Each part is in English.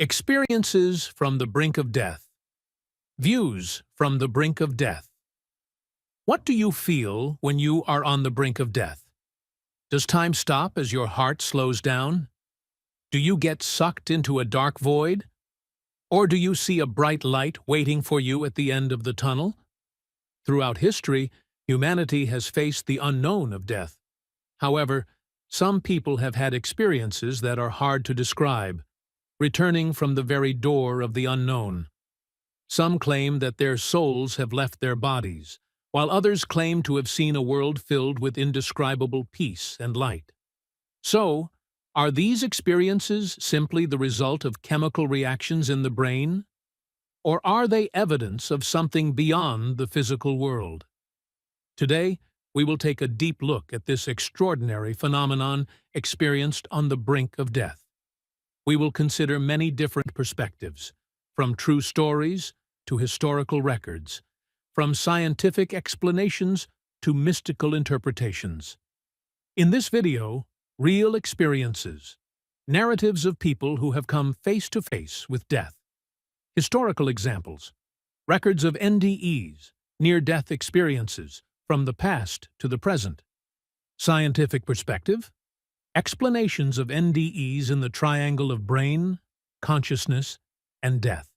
Experiences from the brink of death. Views from the brink of death. What do you feel when you are on the brink of death? Does time stop as your heart slows down? Do you get sucked into a dark void? Or do you see a bright light waiting for you at the end of the tunnel? Throughout history, humanity has faced the unknown of death. However, some people have had experiences that are hard to describe, returning from the very door of the unknown. Some claim that their souls have left their bodies, while others claim to have seen a world filled with indescribable peace and light. So, are these experiences simply the result of chemical reactions in the brain? Or are they evidence of something beyond the physical world? Today, we will take a deep look at this extraordinary phenomenon experienced on the brink of death. We will consider many different perspectives, from true stories to historical records, from scientific explanations to mystical interpretations. In this video, real experiences, narratives of people who have come face to face with death, historical examples, records of NDEs, near-death experiences, from the past to the present, scientific perspective, explanations of NDEs in the triangle of brain, consciousness, and death.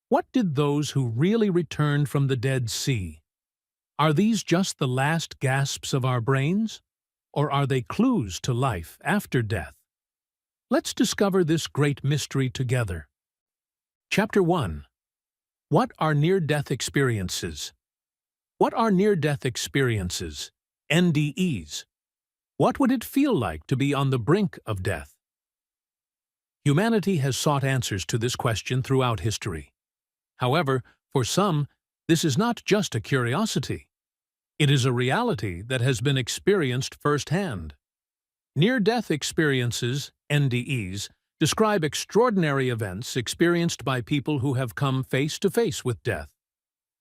What did those who really returned from the dead see? Are these just the last gasps of our brains? Or are they clues to life after death? Let's discover this great mystery together. Chapter 1. What are near-death experiences? What are near-death experiences, NDEs? What would it feel like to be on the brink of death? Humanity has sought answers to this question throughout history. However, for some, this is not just a curiosity. It is a reality that has been experienced firsthand. Near-death experiences, NDEs, describe extraordinary events experienced by people who have come face to face with death.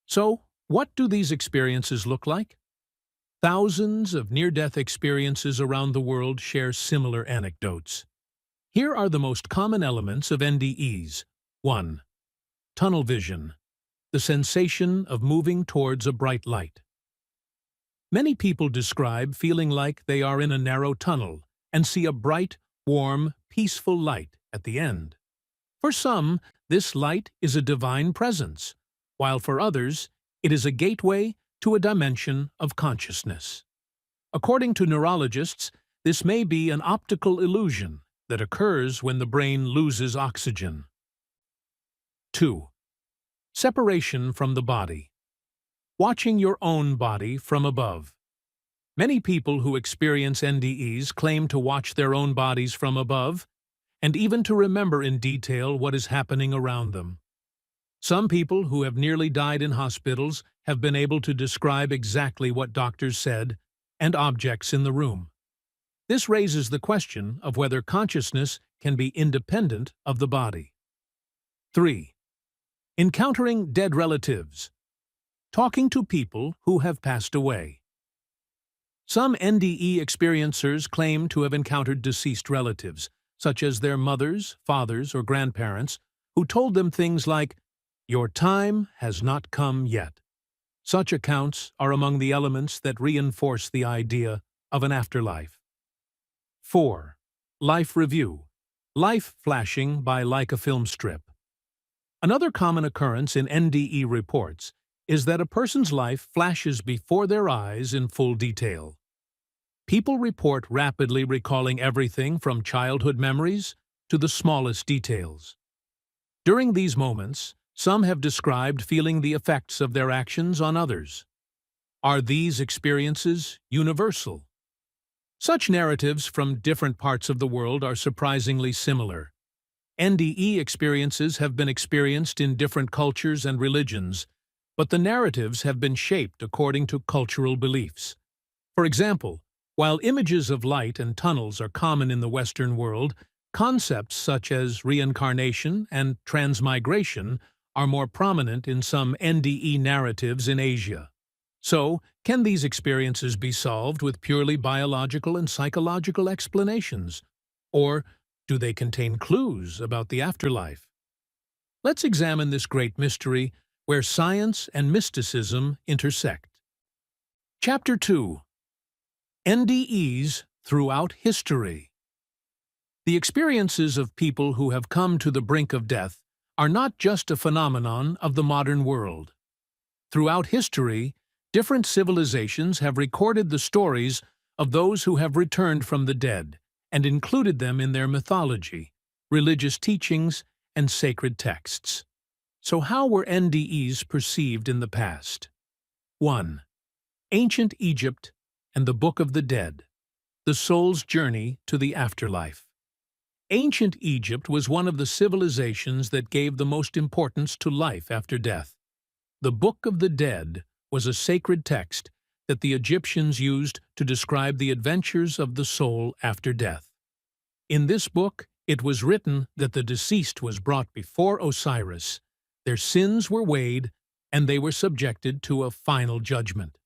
So, what do these experiences look like? Thousands of near-death experiences around the world share similar anecdotes. Here are the most common elements of NDEs. 1. Tunnel vision, the sensation of moving towards a bright light. Many people describe feeling like they are in a narrow tunnel and see a bright, warm, peaceful light at the end. For some, this light is a divine presence, while for others, it is a gateway to a dimension of consciousness. According to neurologists, this may be an optical illusion that occurs when the brain loses oxygen. 2. Separation from the body. Watching your own body from above. Many people who experience NDEs claim to watch their own bodies from above, and even to remember in detail what is happening around them. Some people who have nearly died in hospitals have been able to describe exactly what doctors said and objects in the room. This raises the question of whether consciousness can be independent of the body. 3. Encountering dead relatives. Talking to people who have passed away. Some NDE experiencers claim to have encountered deceased relatives, such as their mothers, fathers, or grandparents, who told them things like, "Your time has not come yet." Such accounts are among the elements that reinforce the idea of an afterlife. 4. Life review. Life flashing by like a film strip. Another common occurrence in NDE reports is that a person's life flashes before their eyes in full detail. People report rapidly recalling everything from childhood memories to the smallest details. During these moments, some have described feeling the effects of their actions on others. Are these experiences universal? Such narratives from different parts of the world are surprisingly similar. NDE experiences have been experienced in different cultures and religions, but the narratives have been shaped according to cultural beliefs. For example, while images of light and tunnels are common in the Western world, concepts such as reincarnation and transmigration are more prominent in some NDE narratives in Asia. So, can these experiences be solved with purely biological and psychological explanations? Or Do they contain clues about the afterlife? Let's examine this great mystery where science and mysticism intersect. Chapter 2. NDEs Throughout History. The experiences of people who have come to the brink of death are not just a phenomenon of the modern world. Throughout history, different civilizations have recorded the stories of those who have returned from the dead and included them in their mythology, religious teachings, and sacred texts. So how were NDEs perceived in the past? 1. Ancient Egypt and the Book of the Dead, the soul's journey to the afterlife. Ancient Egypt was one of the civilizations that gave the most importance to life after death. The Book of the Dead was a sacred text that the Egyptians used to describe the adventures of the soul after death. In this book, it was written that the deceased was brought before Osiris, their sins were weighed, and they were subjected to a final judgment.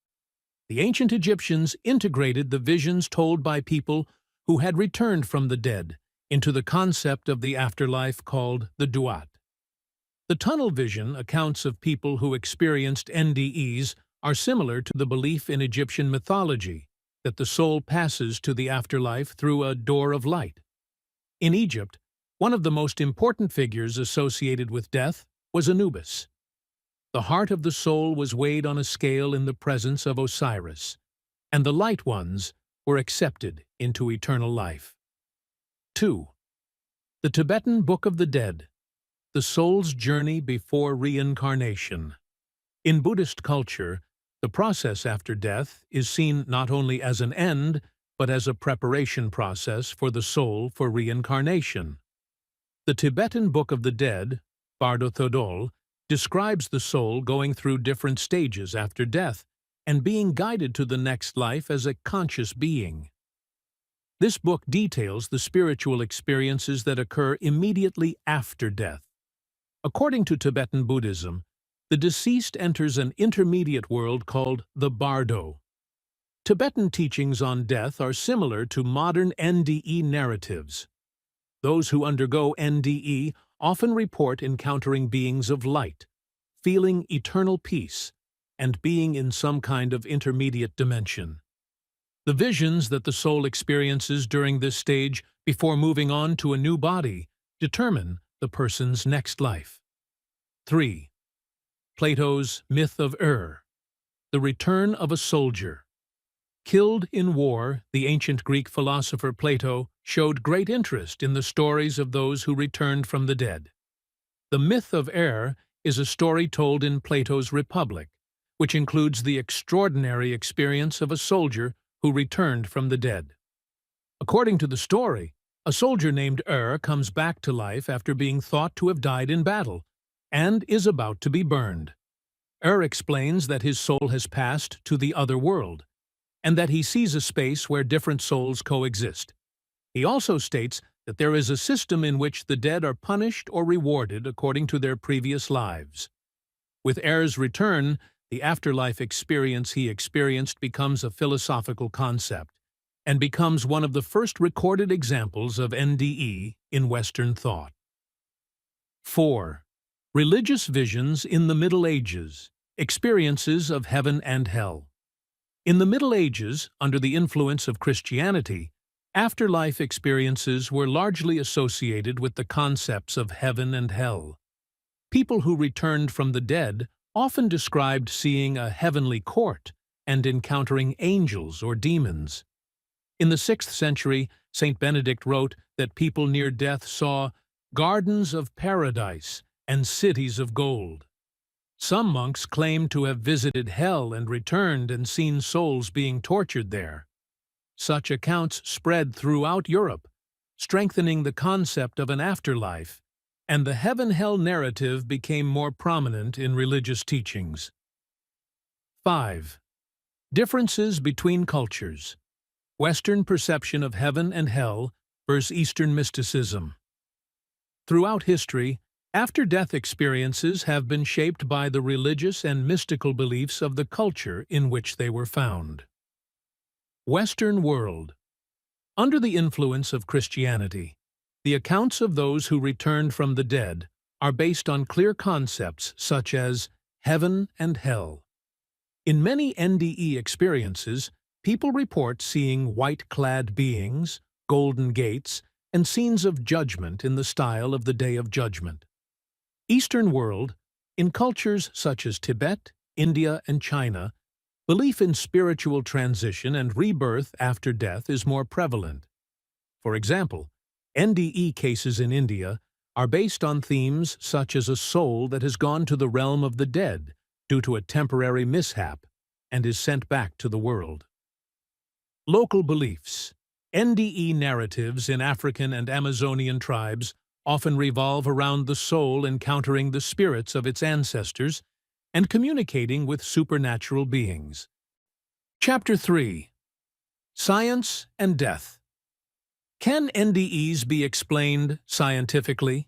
The ancient Egyptians integrated the visions told by people who had returned from the dead into the concept of the afterlife called the Duat. The tunnel vision accounts of people who experienced NDEs are similar to the belief in Egyptian mythology that the soul passes to the afterlife through a door of light. In Egypt, one of the most important figures associated with death was Anubis. The heart of the soul was weighed on a scale in the presence of Osiris, and the light ones were accepted into eternal life. 2. The Tibetan Book of the Dead, the soul's journey before reincarnation. In Buddhist culture, the process after death is seen not only as an end, but as a preparation process for the soul for reincarnation. The Tibetan Book of the Dead, Bardo Thodol, describes the soul going through different stages after death and being guided to the next life as a conscious being. This book details the spiritual experiences that occur immediately after death. According to Tibetan Buddhism, the deceased enters an intermediate world called the Bardo. Tibetan teachings on death are similar to modern NDE narratives. Those who undergo NDE often report encountering beings of light, feeling eternal peace, and being in some kind of intermediate dimension. The visions that the soul experiences during this stage before moving on to a new body determine the person's next life. 3. Plato's Myth of the return of a soldier. Killed in war, the ancient Greek philosopher Plato showed great interest in the stories of those who returned from the dead. The myth of is a story told in Plato's Republic, which includes the extraordinary experience of a soldier who returned from the dead. According to the story, a soldier named comes back to life after being thought to have died in battle, and is about to be burned. Explains that his soul has passed to the other world, and that he sees a space where different souls coexist. He also states that there is a system in which the dead are punished or rewarded according to their previous lives. With return, the afterlife experience he experienced becomes a philosophical concept, and becomes one of the first recorded examples of NDE in Western thought. 4. Religious visions in the Middle Ages, experiences of heaven and hell. In the Middle Ages, under the influence of Christianity, afterlife experiences were largely associated with the concepts of heaven and hell. People who returned from the dead often described seeing a heavenly court and encountering angels or demons. In the 6th century, Saint Benedict wrote that people near death saw gardens of paradise and cities of gold. Some monks claimed to have visited hell and returned and seen souls being tortured there. Such accounts spread throughout Europe, strengthening the concept of an afterlife, and the heaven-hell narrative became more prominent in religious teachings. 5. Differences between cultures. Western perception of heaven and hell versus Eastern mysticism. Throughout history, after-death experiences have been shaped by the religious and mystical beliefs of the culture in which they were found. Western world. Under the influence of Christianity, The accounts of those who returned from the dead are based on clear concepts such as heaven and hell. In many NDE experiences, people report seeing white-clad beings, golden gates, and scenes of judgment in the style of the Day of Judgment. Eastern world, in cultures such as Tibet, India, and China, belief in spiritual transition and rebirth after death is more prevalent. For example, NDE cases in India are based on themes such as a soul that has gone to the realm of the dead due to a temporary mishap and is sent back to the world. Local beliefs. NDE narratives in African and Amazonian tribes often revolve around the soul encountering the spirits of its ancestors and communicating with supernatural beings. Chapter 3. Science and Death. Can NDEs be explained scientifically?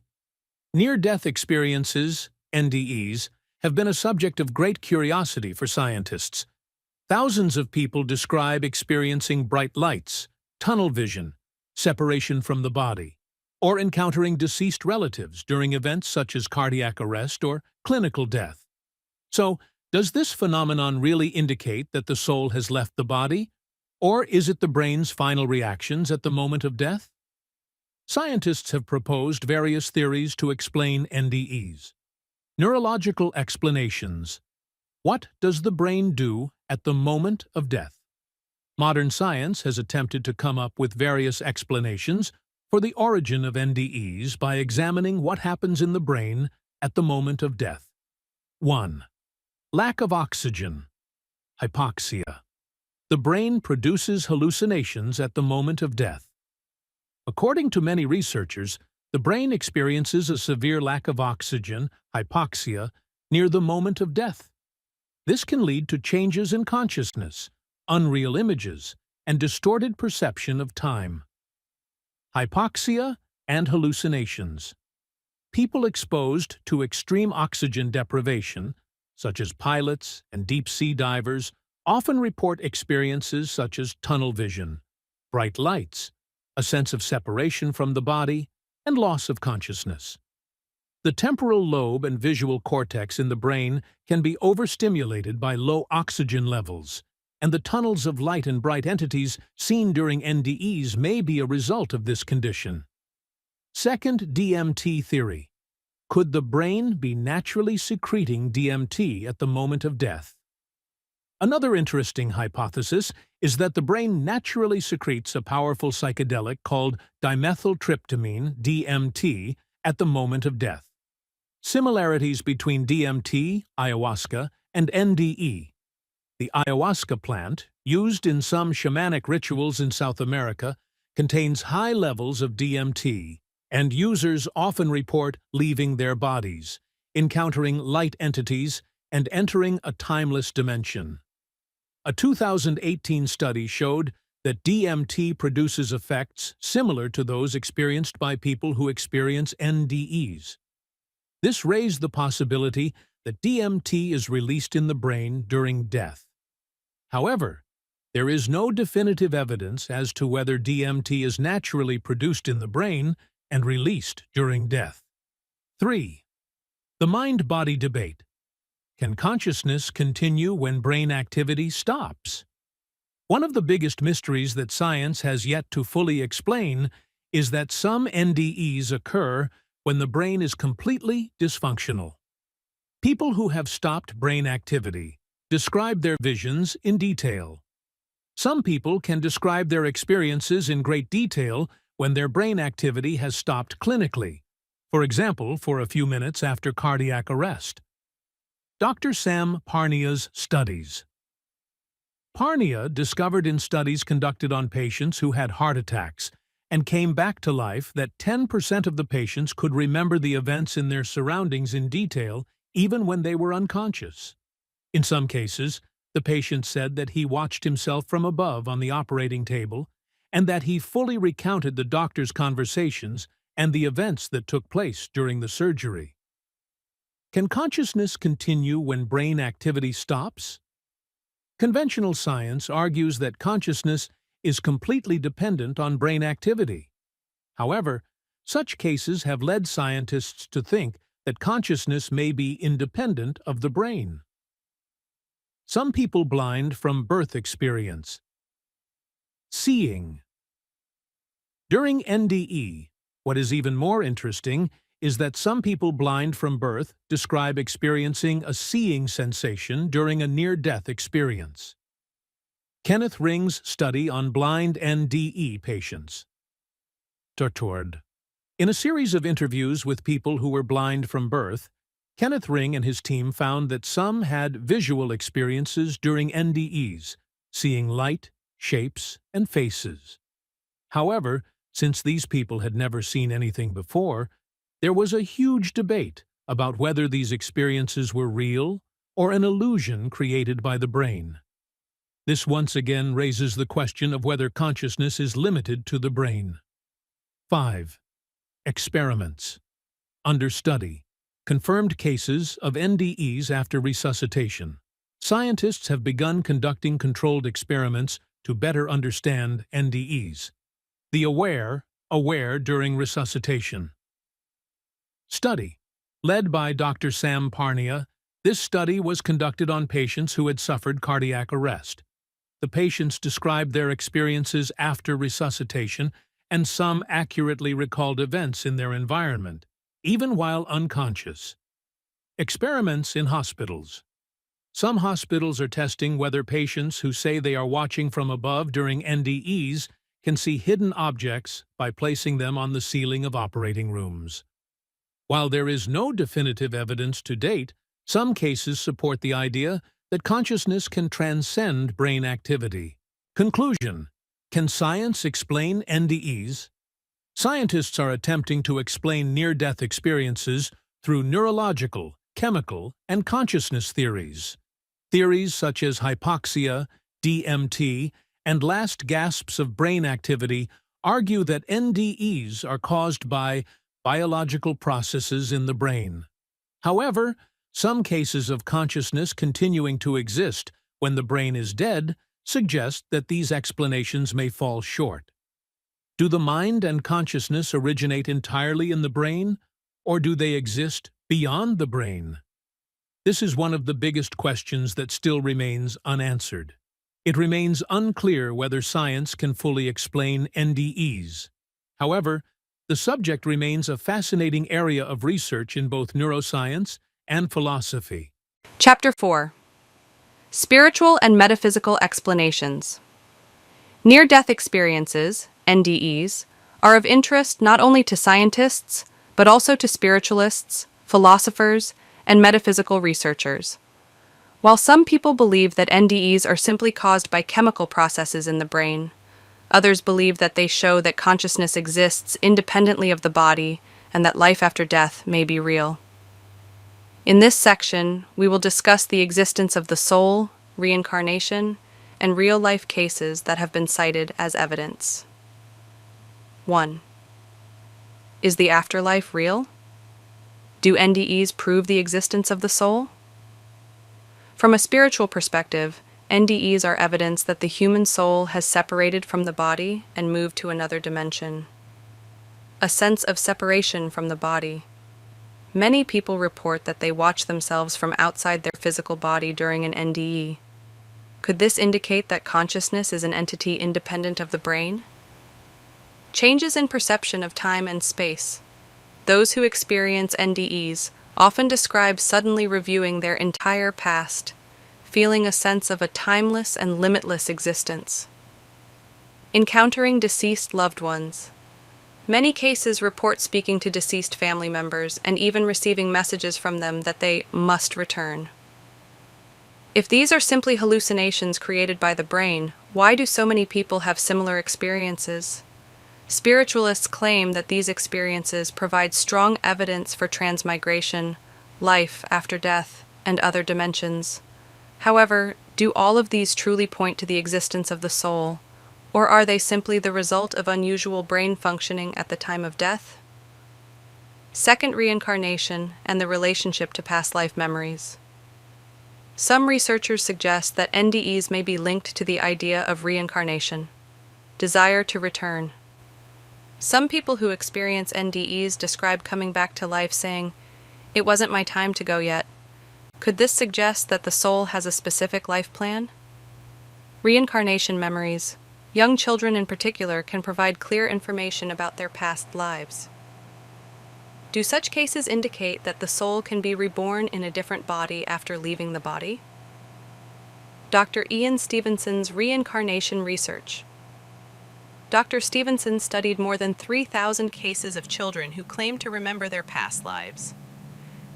Near-death experiences, NDEs, have been a subject of great curiosity for scientists. Thousands of people describe experiencing bright lights, tunnel vision, separation from the body, or encountering deceased relatives during events such as cardiac arrest or clinical death. So, does this phenomenon really indicate that the soul has left the body, or is it the brain's final reactions at the moment of death? Scientists have proposed various theories to explain NDEs. Neurological explanations. What does the brain do at the moment of death? Modern science has attempted to come up with various explanations for the origin of NDEs by examining what happens in the brain at the moment of death. 1. Lack of oxygen. Hypoxia. The brain produces hallucinations at the moment of death. According to many researchers, the brain experiences a severe lack of oxygen, hypoxia, near the moment of death. This can lead to changes in consciousness, unreal images, and distorted perception of time. Hypoxia and hallucinations. People exposed to extreme oxygen deprivation, such as pilots and deep-sea divers, often report experiences such as tunnel vision, bright lights, a sense of separation from the body, and loss of consciousness. The temporal lobe and visual cortex in the brain can be overstimulated by low oxygen levels, and the tunnels of light and bright entities seen during NDEs may be a result of this condition. Second, DMT theory. Could the brain be naturally secreting DMT at the moment of death? Another interesting hypothesis is that the brain naturally secretes a powerful psychedelic called dimethyltryptamine, DMT, at the moment of death. Similarities between DMT, ayahuasca, and NDE. The ayahuasca plant, used in some shamanic rituals in South America, contains high levels of DMT, and users often report leaving their bodies, encountering light entities, and entering a timeless dimension. A 2018 study showed that DMT produces effects similar to those experienced by people who experience NDEs. This raised the possibility that DMT is released in the brain during death. However, there is no definitive evidence as to whether DMT is naturally produced in the brain and released during death. 3. The mind-body debate. Can consciousness continue when brain activity stops? One of the biggest mysteries that science has yet to fully explain is that some NDEs occur when the brain is completely dysfunctional. People who have stopped brain activity describe their visions in detail. Some people can describe their experiences in great detail when their brain activity has stopped clinically, for example, for a few minutes after cardiac arrest. Dr. Sam Parnia's studies. Parnia discovered in studies conducted on patients who had heart attacks and came back to life that 10% of the patients could remember the events in their surroundings in detail even when they were unconscious. In some cases, the patient said that he watched himself from above on the operating table and that he fully recounted the doctor's conversations and the events that took place during the surgery. Can consciousness continue when brain activity stops? Conventional science argues that consciousness is completely dependent on brain activity. However, Such cases have led scientists to think that consciousness may be independent of the brain. Some people blind from birth experience. Seeing. During NDE, what is even more interesting is that some people blind from birth describe experiencing a seeing sensation during a near-death experience. Kenneth Ring's study on blind NDE patients. Tortured. In a series of interviews with people who were blind from birth, Kenneth Ring and his team found that some had visual experiences during NDEs, seeing light, shapes, and faces. However, since these people had never seen anything before, there was a huge debate about whether these experiences were real or an illusion created by the brain. This once again raises the question of whether consciousness is limited to the brain. 5. Experiments. Under study. Confirmed cases of NDEs after resuscitation. Scientists have begun conducting controlled experiments to better understand NDEs. The aware during resuscitation. Study. Led by Dr. Sam Parnia, this study was conducted on patients who had suffered cardiac arrest. The patients described their experiences after resuscitation, and some accurately recalled events in their environment, even while unconscious. Experiments in hospitals. Some hospitals are testing whether patients who say they are watching from above during NDEs can see hidden objects by placing them on the ceiling of operating rooms. While there is no definitive evidence to date, some cases support the idea that consciousness can transcend brain activity. Conclusion. Can science explain NDEs? Scientists are attempting to explain near-death experiences through neurological, chemical, and consciousness theories. Theories such as hypoxia, DMT, and last gasps of brain activity argue that NDEs are caused by biological processes in the brain. However, some cases of consciousness continuing to exist when the brain is dead suggest that these explanations may fall short. Do the mind and consciousness originate entirely in the brain, or do they exist beyond the brain? This is one of the biggest questions that still remains unanswered. It remains unclear whether science can fully explain NDEs. However, the subject remains a fascinating area of research in both neuroscience and philosophy. Chapter 4. Spiritual and Metaphysical Explanations. Near-death experiences, NDEs, are of interest not only to scientists, but also to spiritualists, philosophers, and metaphysical researchers. While some people believe that NDEs are simply caused by chemical processes in the brain, others believe that they show that consciousness exists independently of the body and that life after death may be real. In this section, we will discuss the existence of the soul, reincarnation, and real-life cases that have been cited as evidence. 1. Is the afterlife real? Do NDEs prove the existence of the soul? From a spiritual perspective, NDEs are evidence that the human soul has separated from the body and moved to another dimension. A sense of separation from the body. Many people report that they watch themselves from outside their physical body during an NDE. Could this indicate that consciousness is an entity independent of the brain? Changes in perception of time and space. Those who experience NDEs often describe suddenly reviewing their entire past, feeling a sense of a timeless and limitless existence. Encountering deceased loved ones. Many cases report speaking to deceased family members and even receiving messages from them that they must return. If these are simply hallucinations created by the brain, why do so many people have similar experiences? Spiritualists claim that these experiences provide strong evidence for transmigration, life after death, and other dimensions. However, do all of these truly point to the existence of the soul, or are they simply the result of unusual brain functioning at the time of death? Second reincarnation and the relationship to past life memories. Some researchers suggest that NDEs may be linked to the idea of reincarnation, desire to return. Some people who experience NDEs describe coming back to life saying, "It wasn't my time to go yet." Could this suggest that the soul has a specific life plan? Reincarnation memories. Young children in particular can provide clear information about their past lives. Do such cases indicate that the soul can be reborn in a different body after leaving the body? Dr. Ian Stevenson's reincarnation research. Dr. Stevenson studied more than 3,000 cases of children who claimed to remember their past lives.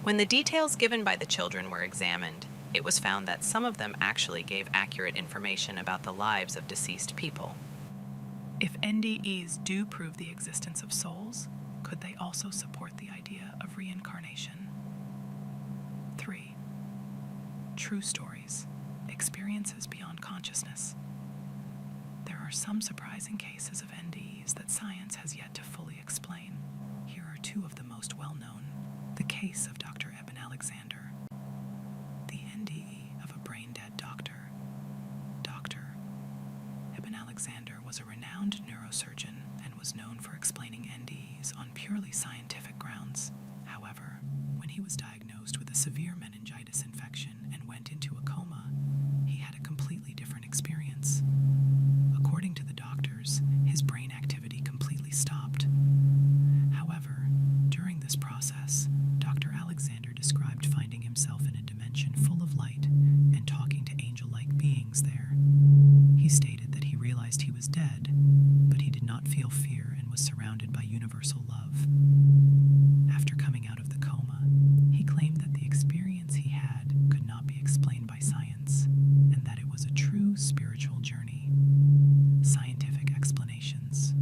When the details given by the children were examined, it was found that some of them actually gave accurate information about the lives of deceased people. If NDEs do prove the existence of souls, could they also support the idea of reincarnation? 3. True stories, experiences beyond consciousness. There are some surprising cases of NDEs that science has yet to fully explain. Here are two of the most well-known. The case of Dr. Eben Alexander, the NDE of a brain-dead doctor. Dr. Eben Alexander was a renowned neurosurgeon and was known for explaining NDEs on purely scientific grounds. However, when he was diagnosed with a severe meningitis infection and went into a coma, he had a completely different experience. According to the doctors, his brain activity completely stopped. However, during this process, Dr. Alexander described finding himself in a dimension full of light and talking to angel-like beings there. He stated that he realized he was dead, but he did not feel fear and was surrounded by universal love. After coming out of the coma, he claimed that the experience he had could not be explained by science, and that it was a true spiritual journey. Scientific explanations.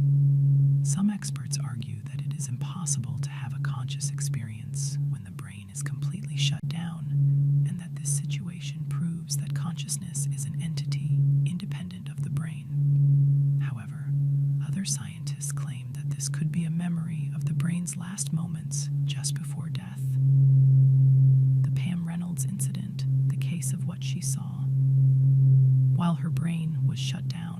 Some experts argue that it is impossible to have a conscious experience when the brain is completely shut down, and that this situation proves that consciousness is an entity independent of the brain. However, other scientists claim that this could be a memory of the brain's last moments just before death. The Pam Reynolds incident, the case of what she saw. While her brain was shut down,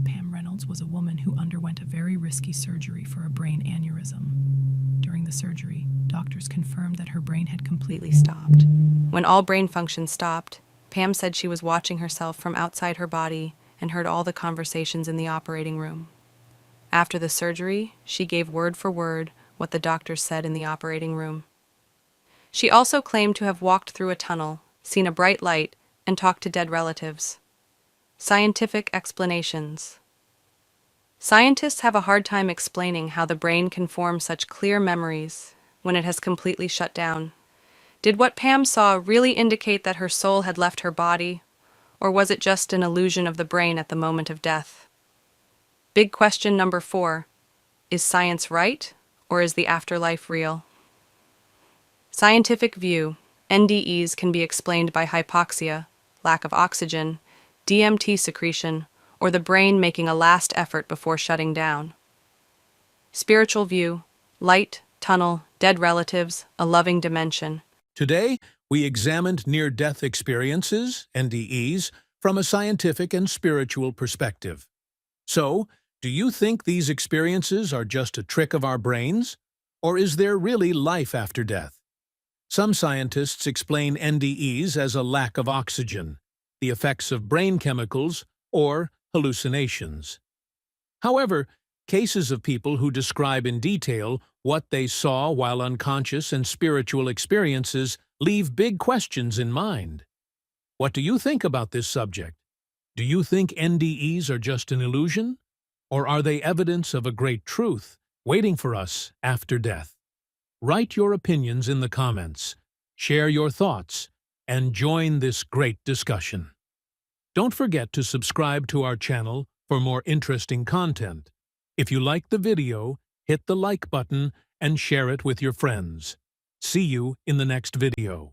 Pam Reynolds was a woman who underwent a very risky surgery for a brain aneurysm. During the surgery, doctors confirmed that her brain had completely stopped. When all brain function stopped, Pam said she was watching herself from outside her body and heard all the conversations in the operating room. After the surgery, she gave word for word what the doctors said in the operating room. She also claimed to have walked through a tunnel, seen a bright light, and talked to dead relatives. Scientific explanations. Scientists have a hard time explaining how the brain can form such clear memories when it has completely shut down. Did what Pam saw really indicate that her soul had left her body, or was it just an illusion of the brain at the moment of death? Big question number 4. Is science right, or is the afterlife real? Scientific view. NDEs can be explained by hypoxia, lack of oxygen, DMT secretion, or the brain making a last effort before shutting down. Spiritual view. Light, tunnel, dead relatives, a loving dimension. Today, we examined near-death experiences, NDEs, from a scientific and spiritual perspective. So, do you think these experiences are just a trick of our brains? Or is there really life after death? Some scientists explain NDEs as a lack of oxygen, the effects of brain chemicals, or hallucinations. However, cases of people who describe in detail what they saw while unconscious and spiritual experiences leave big questions in mind. What do you think about this subject? Do you think NDEs are just an illusion? Or are they evidence of a great truth waiting for us after death? Write your opinions in the comments, share your thoughts, and join this great discussion. Don't forget to subscribe to our channel for more interesting content. If you like the video, hit the like button and share it with your friends. See you in the next video.